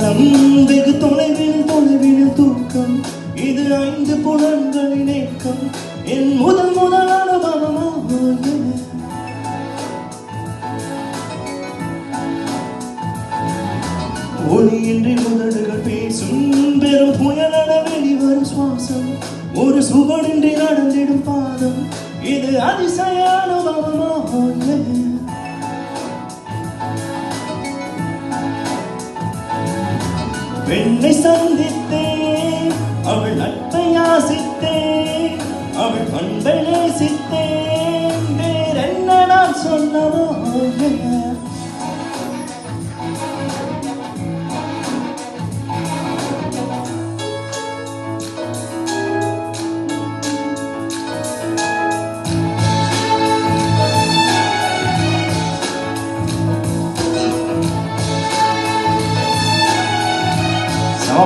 வானம் வெகு தொலைவில் தொலைவில் தூக்கம் இது 5 புலன்களின் ஏக்கம் என் முதல் அனுபவமாக ஒளியின்றி உதடுகள் பேசும் பெரும் புயலென வெளிவரும் சுவாசம் ஒரு சுவடின்றி நடந்திடும் பாதம் இது அதிசய அனுபவமாக பெண்ணை சந்தித்தேன் அவள் நட்பை யாசித்தேன் அவள் பண்பை நேசித்தேன் வேறென்ன நான் சொன்னவோ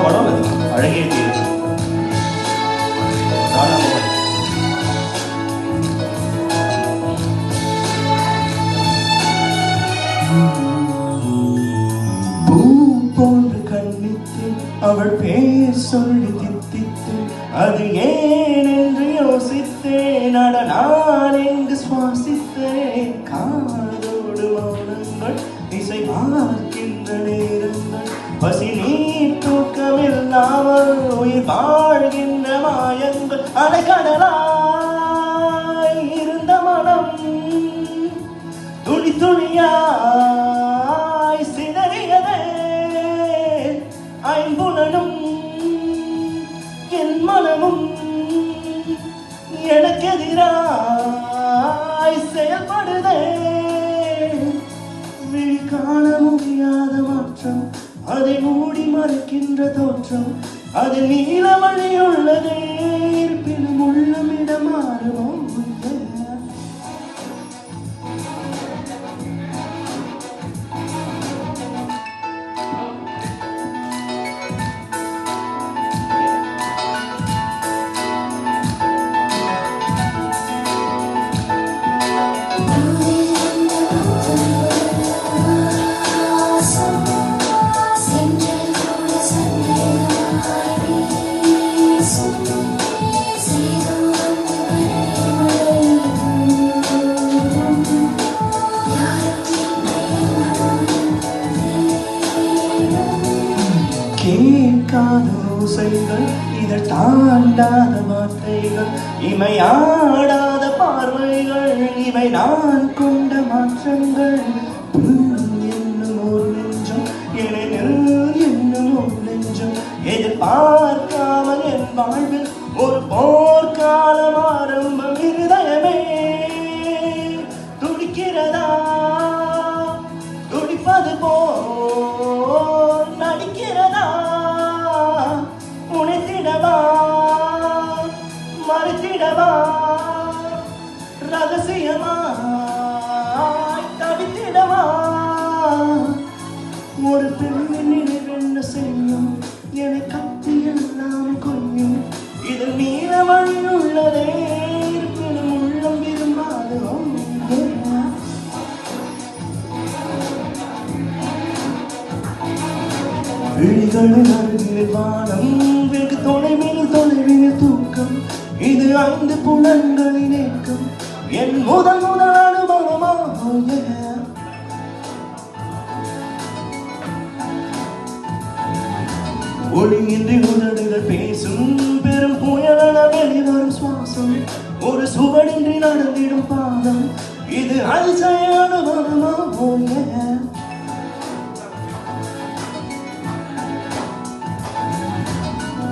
படம் அழகே தீரும் பூ போன்று கண்ணித்து அவள் பேர் சொல்லி தித்தித்து அது ஏன் என்று யோசித்தேன் அட நான் எங்கு சுவாசித்தேன் காதோடு மௌனங்கள் இசை பார்க்கின்ற நேரங்கள் பசி நீர் தூக்கமில்லாமல் உயிர் வாழ்கின்ற மாயங்கள் அலைக்கடலாய் இருந்த மனம் துளி துளியாய் சிதறியதே ஐம்புலனும் என் மனமும் எனக்கு எதிராய் செயல்படுதே விழி காண முடியாத மாற்றம் அதை மூடி மறைக்கின்ற தோற்றம் அது நீல வழியுள்ளதே இருப்பினும் உள்ளமிடம் மாறுமோ கேட்காத ஓசைகள் இதழ் தாண்டாத வார்த்தைகள் இமையாடாத பார்வைகள் இவை நான் கொண்ட மாற்றங்கள் என்னும் ஒரு நெஞ்சம் என்னும் ஒரு நெஞ்சம் எதிர்பார்க்காமல் என் வாழ்வில் ஒரு போர்க்காலம் ஆரம்பம் இருதயமே துடிக்கிறதா துடிப்பது போல் நடிக்கிறதா உணர்த்திடவா மறுத்திடவா ரகசியமாய் தவித்திடவா ஒரு பெண்ணின் நினைவென்ன செய்யும் என கத்தி எல்லாம் கொள்ளும் இதில் நீல வழி உள்ளதே இருப்பினும் உள்ளம் விரும்பாது விழிகளின் அருகில் வானம் வெகு தொலைவில் தூக்கம் இது 5 புலன்களின் ஏக்கம் என் முதல் அனுபவமாக ஒளியின்றி உதடுகள் பேசும் பெரும் புயலென வெளிவரும் சுவாசம் ஒரு சுவடின்றி நடந்திடும் பாதம் இது அதிசய அனுபவமாக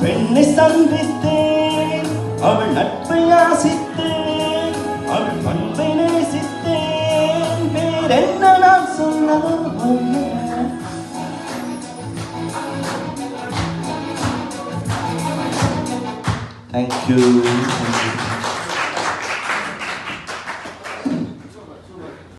பெண்ணை சந்தித்தேன் அவள் நட்பை யாசித்தேன் அவள் பண்பை நேசித்தேன் வேறென்ன நான் சொல்லவோ Thank you.